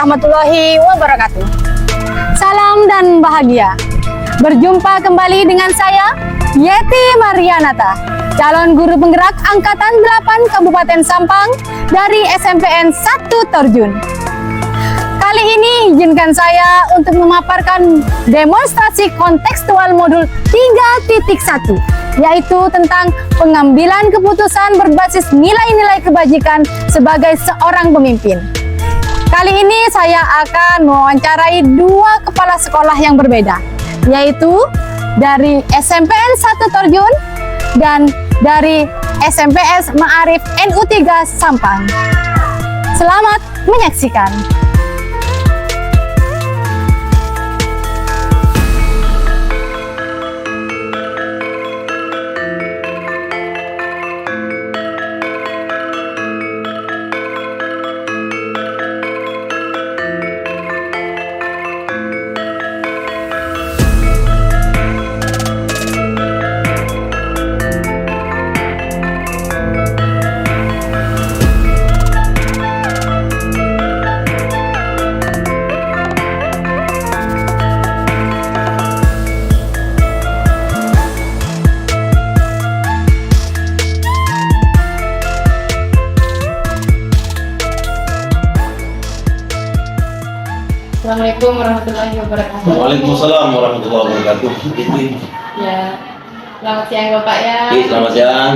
warahmatullahi wabarakatuh. Salam dan bahagia. Berjumpa kembali dengan saya, Yeti Marianata, calon guru penggerak Angkatan 8 Kabupaten Sampang dari SMPN 1 Terjun. Kali ini izinkan saya untuk memaparkan demonstrasi kontekstual modul 3.1, yaitu tentang pengambilan keputusan berbasis nilai-nilai kebajikan sebagai seorang pemimpin. Kali ini saya akan mewawancarai dua kepala sekolah yang berbeda, yaitu dari SMPN 1 Terjun dan dari SMPS Ma'arif NU 3 Sampang. Selamat menyaksikan. Assalamualaikum warahmatullahi wabarakatuh. Waalaikumsalam warahmatullahi wabarakatuh. Ya, selamat siang Bapak ya. Selamat siang.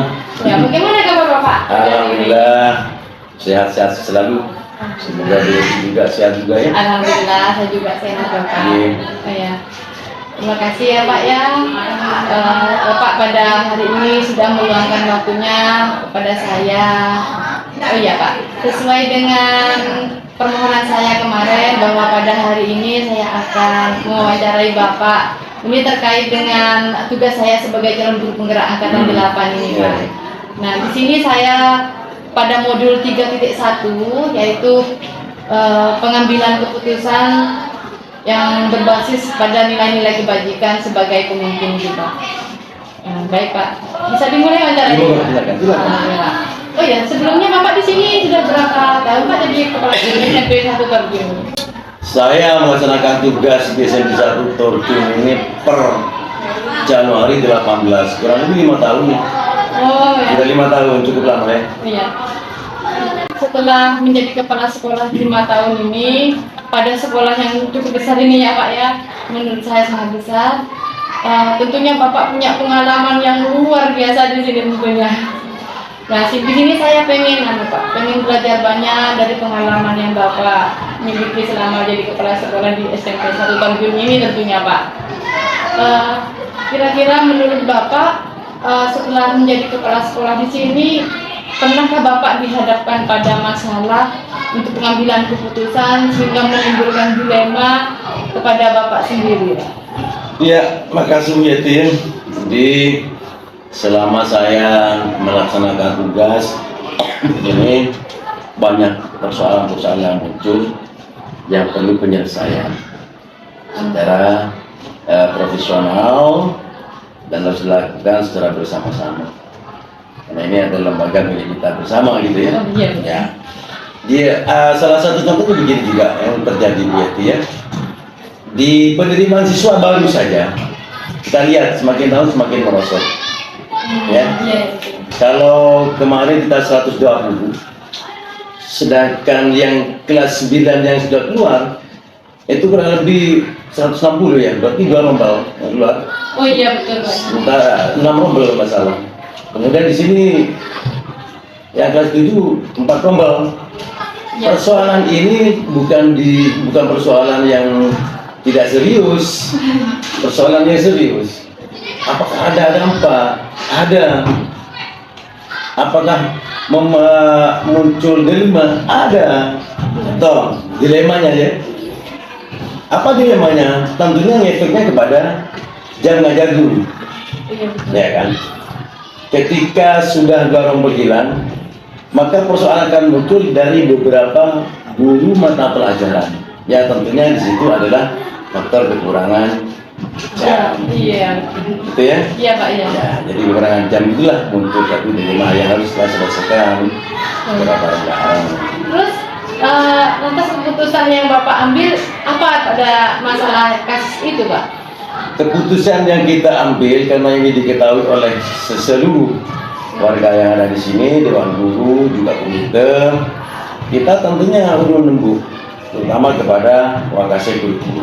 Ya, bagaimana kabar Bapak? Alhamdulillah sehat-sehat selalu. Semoga dia juga sehat juga ya. Alhamdulillah saya juga sehat Bapak. Oh, ya. Terima kasih ya Pak ya. Bapak pada hari ini sudah meluangkan waktunya kepada saya. Oh iya Pak, sesuai dengan permohonan saya kemarin bahwa pada hari ini saya akan mewawancarai Bapak. Ini terkait dengan tugas saya sebagai calon guru penggerak Angkatan 8 ini Pak. Nah di sini saya pada modul 3.1 yaitu pengambilan keputusan yang berbasis pada nilai-nilai kebajikan sebagai pemimpin kita. Baik Pak, bisa dimulai wawancaranya? Silakan. Oh ya, sebelumnya Bapak di sini sudah berapa tahun Pak jadi kepala SMP 1 Terjun? Saya melaksanakan tugas di SMP 1 Terjun ini per Januari 18, kurang lebih 5 tahun nih. Oh ya. Sudah 5 tahun, cukup lama ya. Iya. Setelah menjadi kepala sekolah 5 tahun ini, pada sekolah yang cukup besar ini ya Pak ya, menurut saya sangat besar. Tentunya Bapak punya pengalaman yang luar biasa di sini tentunya. Nah, di sini saya pengen belajar banyak dari pengalaman yang Bapak miliki selama jadi kepala sekolah di SMP 1 Terjun ini tentunya Pak. Kira-kira menurut Bapak setelah menjadi kepala sekolah di sini, pernahkah Bapak dihadapkan pada masalah untuk pengambilan keputusan sehingga menimbulkan dilema kepada Bapak sendiri? Iya, makasih Bu Yeti. Jadi selama saya melaksanakan tugas ini banyak persoalan-persoalan yang muncul yang perlu penyelesaian secara profesional dan harus dilakukan secara bersama-sama. Karena ini adalah lembaga milik kita bersama gitu ya. Ya. Dia salah satu contoh begini juga yang terjadi di Yeti ya. Di penerimaan siswa baru saja kita lihat semakin tahun semakin merosot. Ya. Kalau kemarin kita 120, sedangkan yang kelas 9 yang sudah keluar itu kurang lebih 160 ya, berarti 2 rombel yang keluar. Oh iya betul Pak. 6 rombel masalah. Kemudian di sini yang kelas 7 4 rombel. Ya. Persoalan ini bukan persoalan yang tidak serius, persoalan yang serius. Apakah ada dampak? Ada. Apakah muncul dilema? Ada. Toh, dilemanya ya. Apa dilemanya? Tentunya efeknya kepada jam ngajar guru. Ya kan? Ketika sudah 2 rombel hilang, maka persoalan akan muncul dari beberapa guru mata pelajaran. Ya tentunya di situ adalah faktor kekurangan jam. Iya. Gitu ya? Iya Pak ya. Ya, jadi kekurangan jam itulah muncul satu dilema yang harus kita selesaikan secara bareng-bareng. Terus Lantas keputusan yang Bapak ambil apa pada masalah kasus itu, Pak? Keputusan yang kita ambil karena ini diketahui oleh seluruh warga yang ada di sini, Dewan Guru juga komite, kita tentunya urun nembuk, terutama kepada Wakasek guru-guru.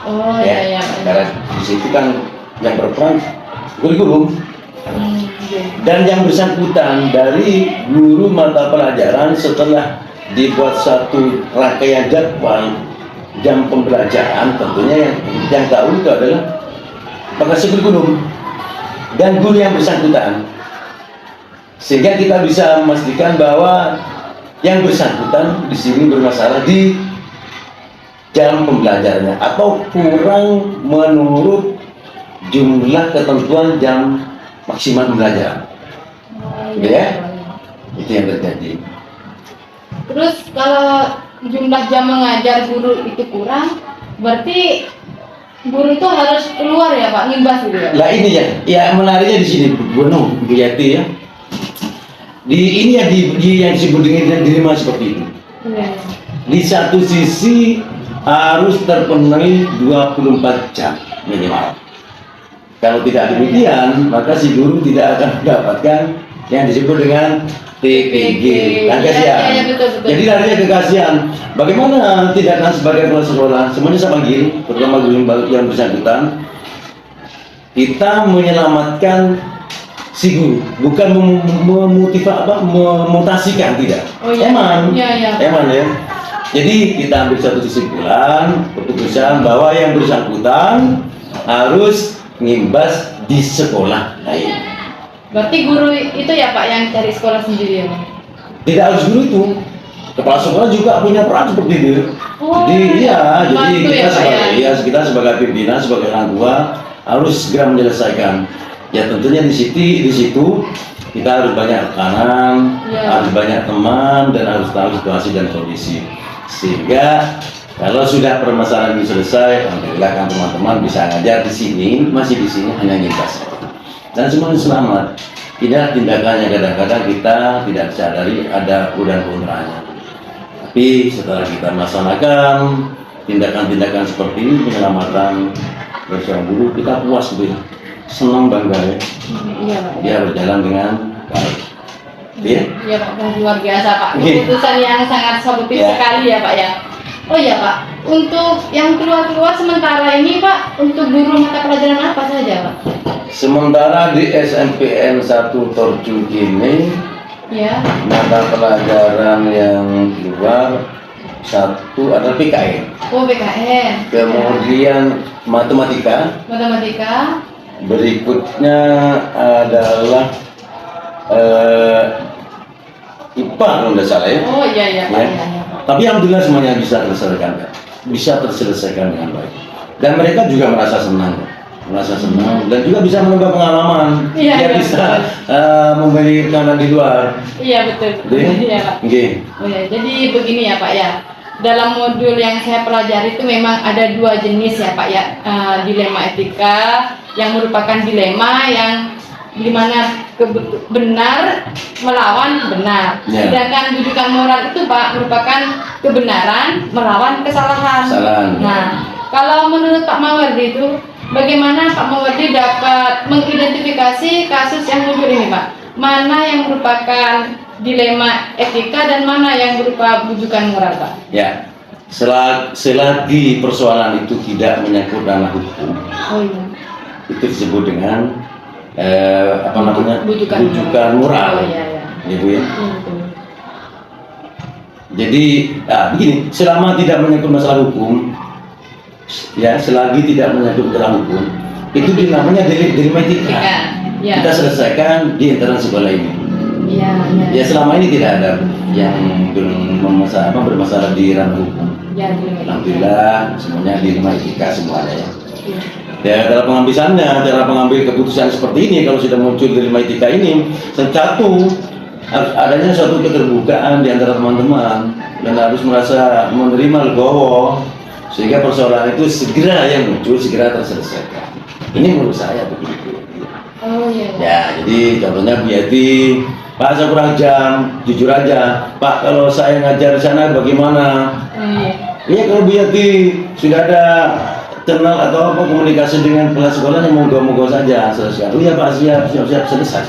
Oh ya, ya, Pak. Karena di situ kan yang berperan guru-guru Iya. dan yang bersangkutan dari guru mata pelajaran setelah dibuat satu rangkaian jadwal jam pembelajaran, tentunya yang tahu itu adalah Wakasek guru dan guru yang bersangkutan, sehingga kita bisa memastikan bahwa yang bersangkutan di sini bermasalah di jam pembelajarannya atau kurang menurut jumlah ketentuan jam maksimal pembelajaran. Iya, Ya? Pak. Itu yang terjadi. Terus kalau jumlah jam mengajar guru itu kurang, berarti guru itu harus keluar ya Pak, ngimbas gitu ya? Lah ini ya menariknya di sini, Bu Yati ya. Ini yang disebut dengan dilema seperti itu. Iya. Di satu sisi harus terpenuhi 24 jam minimal. Kalau tidak demikian, maka si guru tidak akan mendapatkan yang disebut dengan TPG, kan kasihan. Iya, betul. Jadi larinya ke kasihan. Bagaimana tindakan sebagai kepala sekolah? Semuanya saya panggil, terutama guru yang bersangkutan. Kita menyelamatkan si guru, bukan memutasikan, tidak. Oh, iya. Emang, Iya. emang ya. Jadi kita ambil satu kesimpulan, keputusan bahwa yang bersangkutan harus ngimbas di sekolah lain. Berarti guru itu ya Pak yang cari sekolah sendiri ya Pak? Tidak harus guru itu, kepala sekolah juga punya peran seperti itu. Oh, Jadi bantu kita ya, Pak, ya? kita sebagai pimpinan, sebagai orang tua harus segera menyelesaikan. Ya tentunya di situ kita harus banyak tekanan, Ya. harus banyak teman, dan harus tahu situasi dan kondisi. Sehingga kalau sudah permasalahan ini selesai, alhamdulillah kan teman-teman bisa ngajar di sini, masih di sini hanya ngimbas. Dan semuanya selamat. Tidak tindakannya kadang-kadang kita tidak sadari ada pro dan kontranya. Tapi setelah kita melaksanakan tindakan-tindakan seperti ini, penyelamatan bersama guru, kita puas betul, senang, bangga ya. Iya Pak. Dia berjalan dengan baik. Ya? Iya Pak, luar biasa Pak. Oke. Keputusan yang sangat solutif Ya. sekali ya Pak ya. Oh iya Pak, untuk yang keluar sementara ini Pak, untuk guru mata pelajaran apa saja Pak? Sementara di SMPN 1 Torju ini, Ya. mata pelajaran yang keluar satu adalah PKN, Oh BKN. kemudian matematika, Matematika. berikutnya adalah IPA kalau tidak salah ya. Oh iya Ya. Pak. Iya, Pak. Tapi alhamdulillah semuanya bisa terselesaikan dengan baik. Dan mereka juga merasa senang dan juga bisa menambah pengalaman. Iya, Dia iya, bisa membeli makanan di luar. Iya betul. Iya Pak. Oke. Oh ya, jadi begini ya Pak ya. Dalam modul yang saya pelajari itu memang ada dua jenis ya Pak ya. Dilema etika yang merupakan dilema yang dimana benar melawan benar. Ya. Sedangkan dudukan moral itu Pak merupakan kebenaran melawan kesalahan. Kesalahan. Nah, kalau menurut Pak Mawardi itu bagaimana Pak Mawardi dapat mengidentifikasi kasus yang muncul ini Pak? Mana yang merupakan dilema etika dan mana yang berupa bujukan moral Pak? Ya. Selagi persoalan itu tidak menyangkut ranah hukum, Oh iya. itu disebut dengan Bujukan moral. Oh iya iya. Ibu ya. Iya, betul. Jadi begini, selama tidak menyangkut masalah hukum, ya selagi tidak menyangkut masalah hukum, itu dinamanya dilema etika. Etika, ya. Kita selesaikan di internal sekolah ini. Iya iya. Ya selama ini tidak ada yang bermasalah di ranah hukum. Ya, dilema etika. Alhamdulillah semuanya dilema etika semuanya ya. Iya. Ya dalam pengambilannya, cara pengambil keputusan seperti ini, kalau sudah muncul dilema etika ini, satu harus adanya suatu keterbukaan di antara teman-teman dan harus merasa menerima legowo sehingga persoalan itu segera yang muncul segera terselesaikan. Ini menurut saya begitu. Oh iya. Ya, jadi contohnya Bu Yati Pak saya kurang jam, jujur aja. Pak kalau saya ngajar di sana bagaimana? Iya kalau Bu Yati sudah ada kenal atau apa komunikasi dengan kepala sekolahnya monggo-monggo saja selesai. Oh iya Pak siap selesai.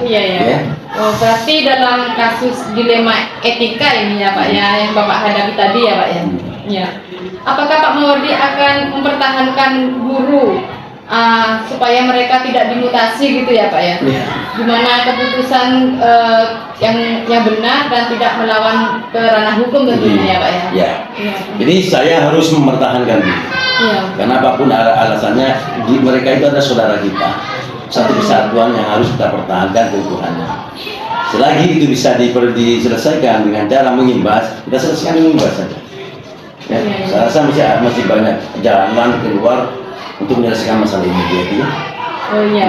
Iya ya. Ya. Oh berarti dalam kasus dilema etika ini ya Pak ya yang Bapak hadapi tadi ya Pak ya. Ya. Apakah Pak Mawardi akan mempertahankan guru supaya mereka tidak dimutasi gitu ya Pak ya? Iya. Dimana keputusan yang benar dan tidak melawan ke ranah hukum tentunya ya Pak ya. Ya. Iya. Jadi saya harus mempertahankan diri. Iya. Karena apapun alasannya, mereka itu adalah saudara kita. Satu kesatuan yang harus kita pertahankan keutuhannya. Selagi itu bisa diselesaikan dengan cara mengimbas, kita selesaikan mengimbas saja. Ya, saya rasa masih banyak jalan keluar untuk menyelesaikan masalah ini. Ya. Oh iya.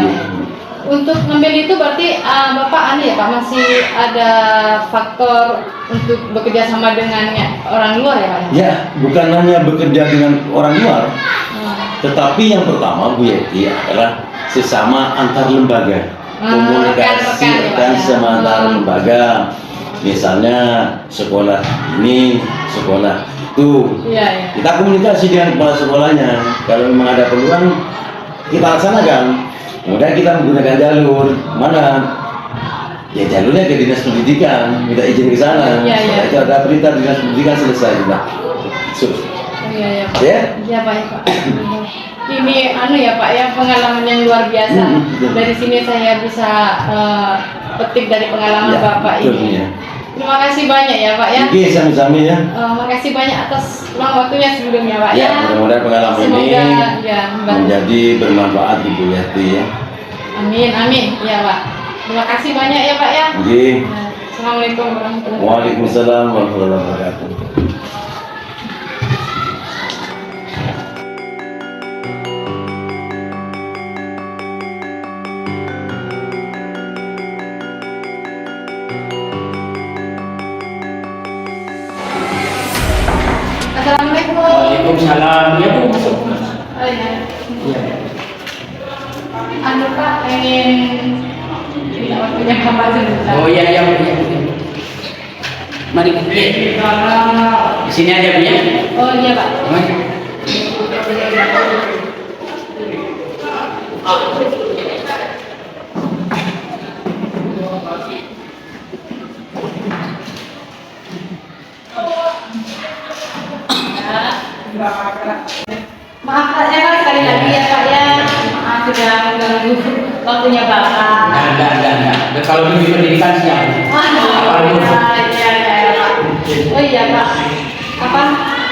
Untuk ngambil itu berarti Bapak ya Pak masih ada faktor untuk bekerja sama dengan orang luar ya Pak? Ya, bukan hanya bekerja dengan orang luar, tetapi yang pertama Bu Yeti adalah sesama antar lembaga, komunikasi dan sama antar lembaga. Misalnya sekolah ini, sekolah itu. Iya. Kita komunikasi dengan kepala sekolahnya. Kalau memang ada peluang kita laksanakan. Kemudian kita menggunakan jalur mana? Ya jalurnya ke dinas pendidikan, minta izin ke sana. Iya. Itu ada perintah dinas pendidikan selesai kita. Iya Pak. Ya? Iya Pak. Ini ya Pak ya pengalaman yang luar biasa. Dari sini saya bisa petik dari pengalaman Bapak ini. Ya. Terima kasih banyak ya Pak ya. Oke, sami-sami ya. Makasih banyak atas luang waktunya sebelumnya Pak Ya, mudah-mudahan pengalaman ini menjadi bermanfaat di Bu Yati ya. Amin. Ya Pak. Terima kasih banyak ya Pak ya. Oke. Assalamualaikum warahmatullahi wabarakatuh. Waalaikumsalam warahmatullahi wabarakatuh. Assalamualaikum. Waalaikumsalam. Ya Bu, masuk. Oh iya. Iya. Pak ingin minta waktunya Bapak sebentar. Oh iya Bu. Mari. Di sini aja Bu ya. Oh iya Pak. Mari. Maaf Pak ya Pak sekali lagi ya Pak ya. Maaf sudah mengganggu waktunya Bapak. Nah. Kalau di pendidikan siap. Iya Pak. Oh iya Pak.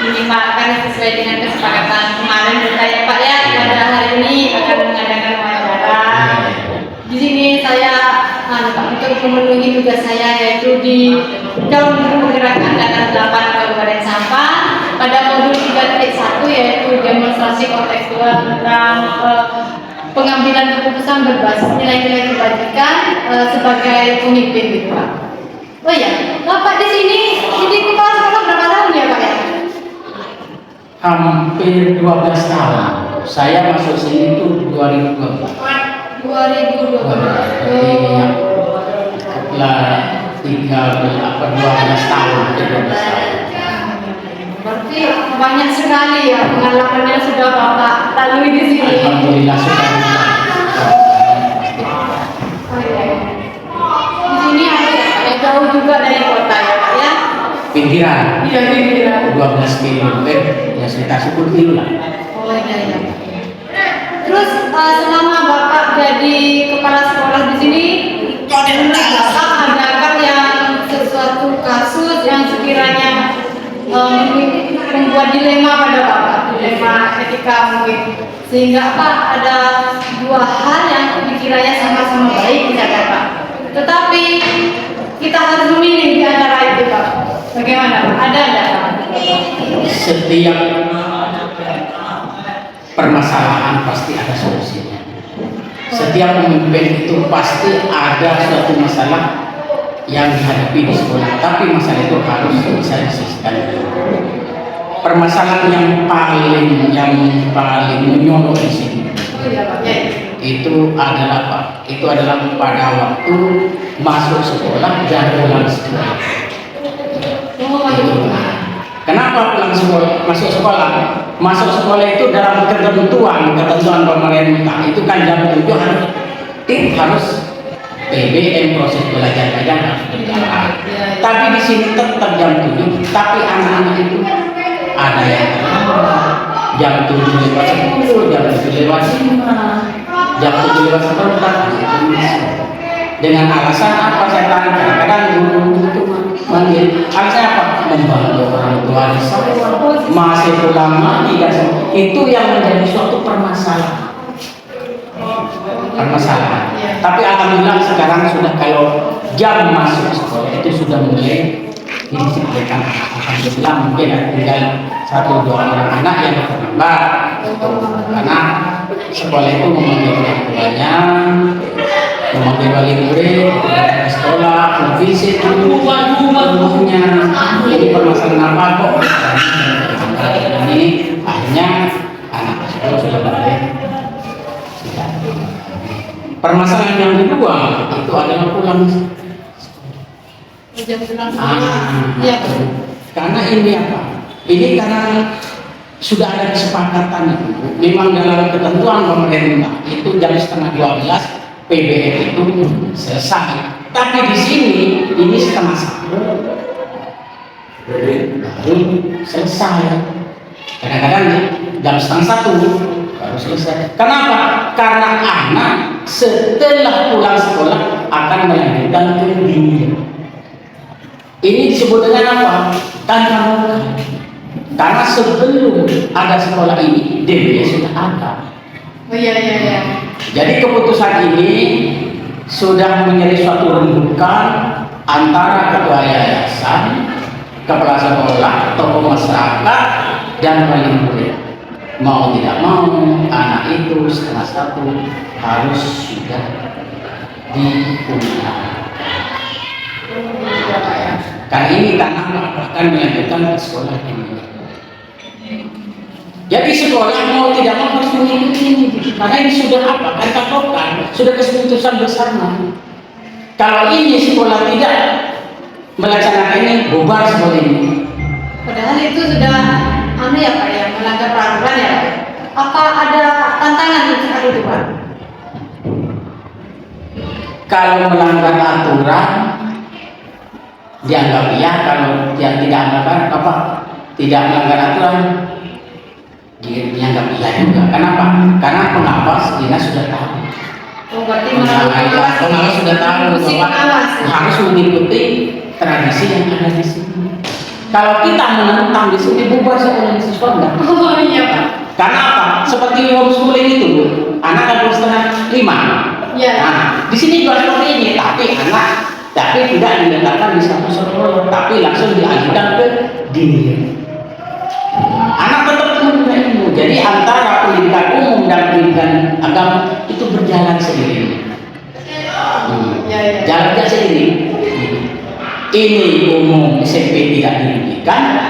Ini Pak kan sesuai dengan kesepakatan kemarin kita ya Pak ya pada hari ini akan mengadakan wawancara. Di sini saya Pak untuk memenuhi tugas saya yaitu di Daun Penggerak Angkatan 8 Kabupaten Sampang pada modul 3.1 yaitu demonstrasi kontekstual tentang pengambilan keputusan berbasis nilai-nilai kebajikan sebagai pemimpin gitu Pak. Oh iya, Bapak di sini jadi kepala sekolah berapa tahun ya Pak ya? Hampir 12 tahun. Saya masuk sini itu 2012. 2012. Setelah 12 tahun. Berarti banyak sekali ya pengalaman yang sudah Bapak lalui di sini. Alhamdulillah sudah. Di sini ada jauh juga dari kota ya Pak ya? Pinggiran. Iya pinggiran. 12 km ya sekitar 10 kilo lah. Oh iya. Terus selama Bapak jadi kepala sekolah di sini, menurut Bapak adakah yang sesuatu kasus yang sekiranya membuat dilema pada Bapak, dilema etika mungkin, sehingga ada dua hal yang dikiranya sama-sama baik misalnya Pak, tetapi kita harus memilih di antara itu Pak. Bagaimana Pak? Ada nggak Pak? Setiap permasalahan pasti ada solusinya. Setiap pemimpin itu pasti ada suatu masalah yang dihadapi di sekolah, tapi masalah itu harus bisa diselesaikan. Permasalahan yang paling menyolok di sini itu adalah apa? Itu adalah pada waktu masuk sekolah dan pulang sekolah. Itu. Kenapa pulang sekolah, masuk sekolah? Masuk sekolah itu dalam ketentuan pemerintah itu kan jam 7 harus PBM, proses belajar mengajar harus berjalan. Tapi di sini tetap jam 7. Tapi anak-anak itu ada yang jam 7 lewat 10, jam 7 lewat 5, jam 7 lewat 4. Dengan alasan apa? Saya tanya, kadang-kadang guru itu manggil alasan apa? Membantu orang tua di sekolah, masih pulang lagi dan itu yang menjadi suatu permasalahan. Tapi alhamdulillah sekarang sudah kalau jam masuk sekolah itu sudah mulai didisiplinkan. Alhamdulillah mungkin tinggal 1-2 orang anak yang terlambat karena sekolah itu memanggil orang tuanya, memanggil wali murid ke sekolah, visit rumahnya. Jadi permasalahan apa kok? Ini akhirnya anak sekolah sudah mulai. Permasalahan yang kedua itu adalah pulang. Iya. Karena ini apa? Ini karena sudah ada kesepakatan itu. Memang dalam ketentuan pemerintah itu jam 11:30 PBM itu selesai. Tapi di sini ini 12:30 baru selesai. Kadang-kadang jam 12:30 baru selesai. Kenapa? Karena anak setelah pulang sekolah akan melanjutkan pendidikan. Ini disebut dengan apa? Tanpa muka. Karena sebelum ada sekolah ini, dia sudah ada. Oh iya. Jadi keputusan ini sudah menjadi suatu rembukan antara ketua yayasan, kepala sekolah, tokoh masyarakat, dan wali murid. Mau tidak mau, anak itu 12:30 harus sudah diundang. Karena ini tanah akan melanjutkan ke sekolah ini. Jadi sekolah mau tidak mau harus mengikuti ini. Karena ini sudah apa? Kan patokan, sudah keputusan bersama. Kalau ini sekolah tidak melaksanakan ini, bubar sekolah ini. Padahal itu sudah ya Pak ya, melanggar peraturan ya Pak. Apa ada tantangan saat itu Pak? Kalau melanggar aturan dianggap iya, kalau yang tidak melanggar apa? Tidak melanggar aturan dianggap iya juga. Kenapa? Karena pengawas dinas sudah tahu. Oh, berarti pengawas sudah tahu bahwa harus mengikuti tradisi yang ada di sini. Kalau kita menentang di sini, bubar sekolah di siswa enggak? Oh iya Pak. Karena apa? Seperti homeschooling itu, Bu. Anak kan 4:30. Iya. Nah, di sini juga seperti ini, tapi tidak diletakkan di satu sekolah, tapi langsung dialihkan ke dinner. Anak tetap menerima ilmu. Jadi antara pendidikan umum dan pendidikan agama itu berjalan sendiri. Jalannya sendiri. Ini umum SMP tidak dirugikan,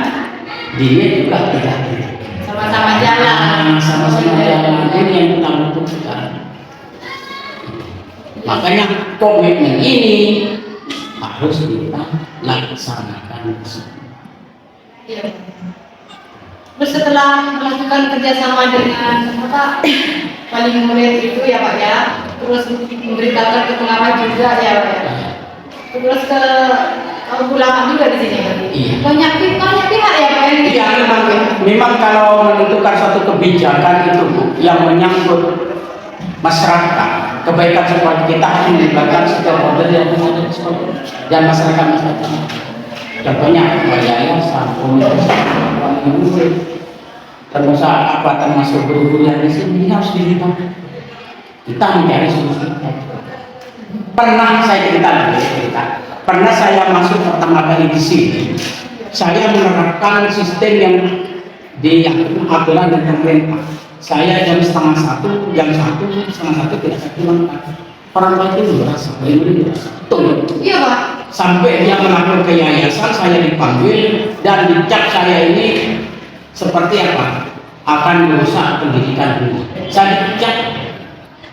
dia juga tidak dirugikan. Sama-sama jalan. Sama-sama jalan. Ini yang kita butuhkan. Makanya komitmen ini harus kita laksanakan. Iya. Terus setelah melakukan kerjasama dengan wali murid itu ya Pak ya, terus memberitahukan ke pengawas juga ya Pak ya. Terus ke ulama juga di sini kan? Iya. Banyak pihak ya Pak yang Iya, memang kalau menentukan suatu kebijakan itu Bu, yang menyangkut masyarakat, kebaikan sekolah kita harus melibatkan setiap order yang ada di sekolah dan masyarakat. Contohnya yayasan, komunitas, termasuk guru-guru yang di sini harus dilibatkan. Kita mencari solusi. Pernah saya masuk pertama kali di sini, saya menerapkan sistem yang aturan dan pemerintah. Saya jam 12:30, jam 1:30 tidak saya pulangkan. Orang tua itu merasa, betul. Iya Pak. Sampai dia melapor ke yayasan, saya dipanggil dan dicap saya ini seperti apa? Akan merusak pendidikan dulu. Saya dicap,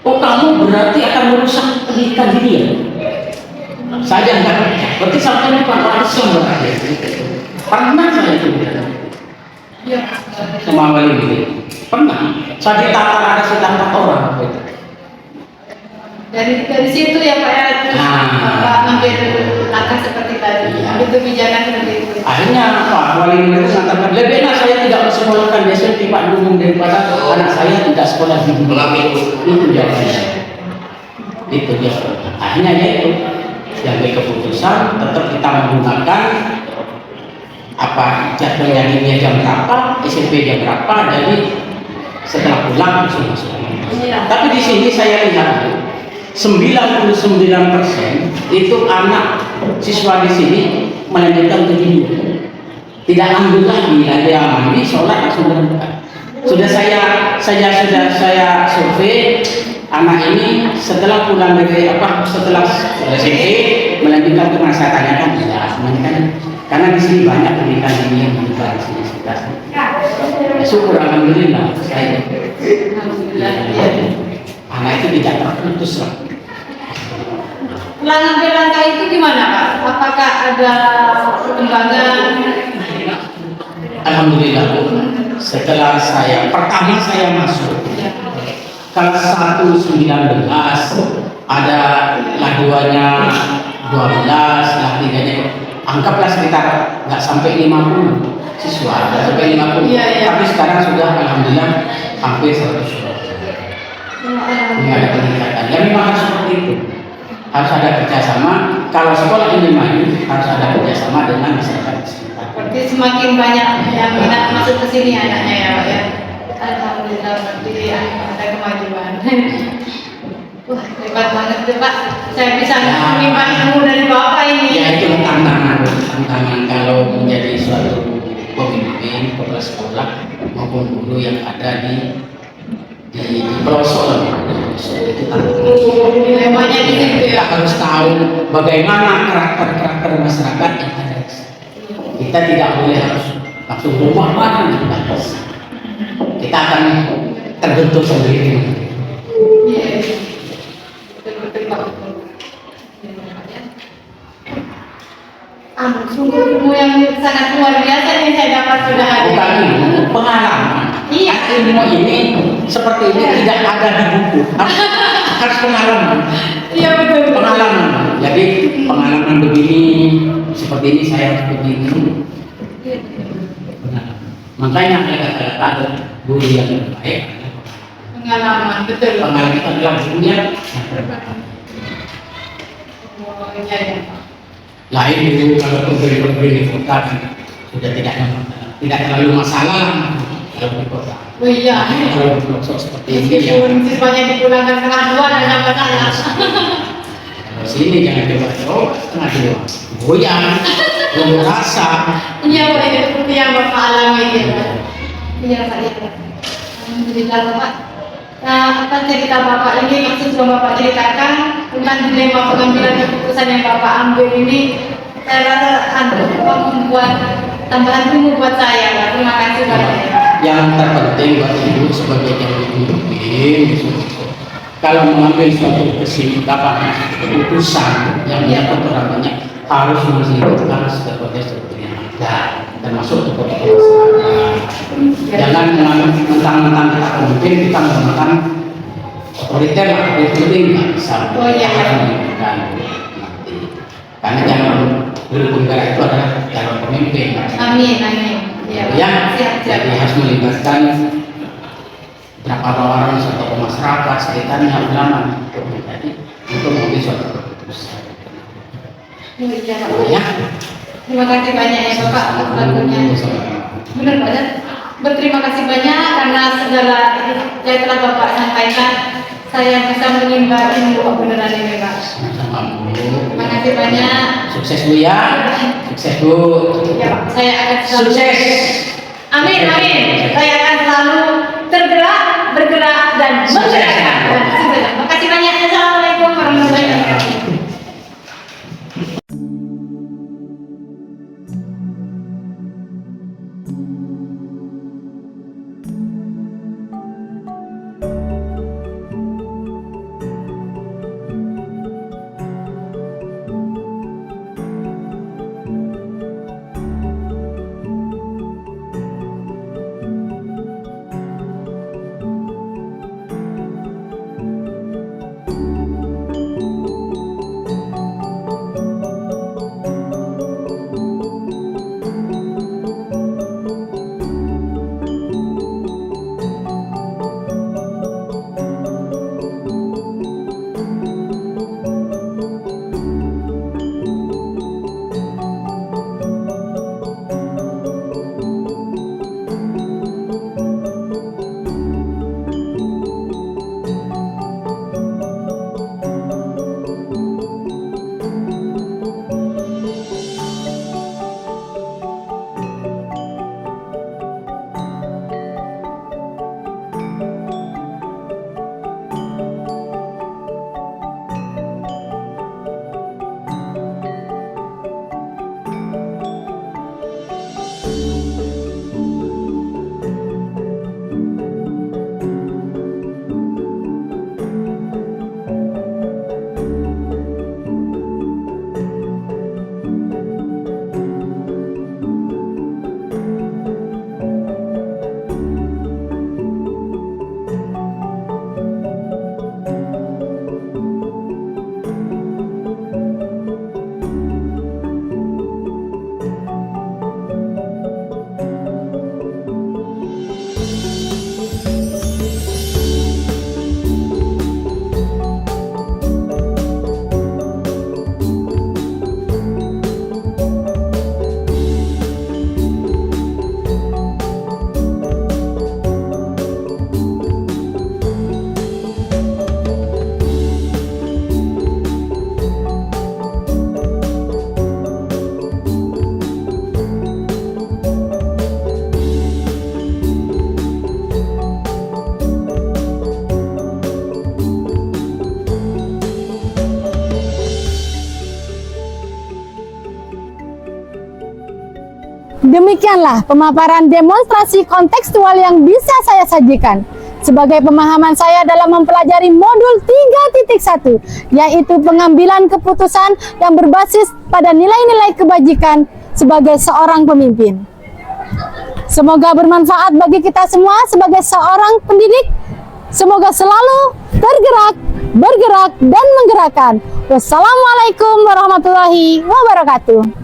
Oh kamu berarti akan merusak pendidikan dia. Saya enggak percaya. Berarti sampai Pak langsung berarti. Pernah saya itu sama wali ini. Pernah. Saya ditata ada sedang 4 orang. Dari situ ya Pak ya, terus Bapak ambil langkah seperti tadi, ambil kebijakan seperti itu. Akhirnya Pak wali itu mengatakan lebih enak saya tidak mensekolahkan di SMP Pak Dudung daripada anak saya tidak sekolah di Bumi. Itu jawabannya. Itu dia. Akhirnya yaitu yang keputusan tetap kita menggunakan apa jadwalnya dia jam berapa, SMP jam berapa, jadi setelah pulang langsung masuk. Tapi di sini saya lihat 99% itu anak siswa di sini melanjutkan ke tidur. Tidak ambil lagi, dia mandi, sholat langsung berangkat. Sudah saya survei anak ini setelah pulang dari setelah SMP melanjutkan ke saya tanyakan tidak, karena di sini banyak pendidikan ini yang menyebar di sini sekitar. Syukur alhamdulillah saya. Anak itu tidak terputus lah. Langkah itu gimana Pak? Apakah ada perkembangan? Alhamdulillah Bu. Setelah pertama saya masuk kelas 1 19, ada lah 2-nya 12, lah 3-nya, anggaplah sekitar nggak sampai 50 siswa, nggak sampai 50. Tapi sekarang sudah alhamdulillah hampir 100 siswa. Ini ada peningkatan. Ya memang harus seperti itu. Harus ada kerjasama. Kalau sekolah ini maju, harus ada kerjasama dengan masyarakat sekitar. Berarti semakin banyak yang minat masuk ke sini anaknya ya Pak ya. Alhamdulillah berarti ada kemajuan. Wah hebat banget tuh Pak. Saya bisa menimba ilmu dari Bapak ini. Ya itu tantangan kalau menjadi suatu pemimpin kepala sekolah maupun guru yang ada di pelosok itu tantangan. Dilemanya di situ Kita ya. harus tahu bagaimana karakter masyarakat yang ada. Kita tidak boleh harus langsung rumah mana kita akan terbentuk sendiri. Iya. Betul Pak. Sungguh ilmu yang sangat luar biasa yang saya dapat sudah hari Bukan ilmu, pengalaman. Iya. Ilmu ini seperti ini tidak ada di buku. Harus pengalaman. Iya betul. Pengalaman. Jadi pengalaman begini, seperti ini saya harus begini. Makanya kata-kata ada guru yang baik. Pengalaman betul. Pengalaman itu adalah guru yang terbaik. Oh, iya. Lain itu kalau pemberi di kota sudah tidak terlalu masalah kalau di kota. Oh iya. Kalau di pelosok seperti ini ya. Meskipun siswanya dipulangkan setengah 2 dan sampai masalah. Kalau sini jangan coba setengah 2 goyang, belum rasa. Iya Pak, itu seperti yang Bapak alami gitu. Iya Pak, iya. Alhamdulillah Bapak. Nah, apa cerita Bapak ini maksud yang Bapak ceritakan tentang dilema pengambilan keputusan yang Bapak ambil ini, saya rasa membuat tambahan ilmu buat saya Pak. Terima kasih banyak. Yang terpenting buat ibu sebagai calon pemimpin, kalau mengambil suatu keputusan yang menyangkut orang banyak harus melibatkan sebagai struktur yang ada, termasuk tokoh masyarakat. Jangan mentang-mentang kita pemimpin kita menggunakan otoriter atau penting nggak bisa. Oh iya. Karena calon guru penggerak itu adalah calon pemimpin. Amin, amin. Ya, jadi harus melibatkan berapa orang atau masyarakat sekitarnya ulama jadi untuk mengambil suatu keputusan. Iya, Pak. Ya. Terima kasih banyak ya Bapak atas bantuannya. Benar Pak. Berterima kasih banyak karena segala yang telah Bapak sampaikan saya bisa menimba ilmu beneran ini Pak. Sama-sama Bu. Terima kasih banyak. Sukses Bu ya. Sukses Bu. Ya Pak, saya akan selalu Sukses. Amin, amin. Saya akan selalu bergerak dan menggerakkan. Terima kasih banyak. Assalamualaikum warahmatullahi wabarakatuh. Demikianlah pemaparan demonstrasi kontekstual yang bisa saya sajikan sebagai pemahaman saya dalam mempelajari modul 3.1, yaitu pengambilan keputusan yang berbasis pada nilai-nilai kebajikan sebagai seorang pemimpin. Semoga bermanfaat bagi kita semua sebagai seorang pendidik. Semoga selalu tergerak, bergerak, dan menggerakkan. Wassalamualaikum warahmatullahi wabarakatuh.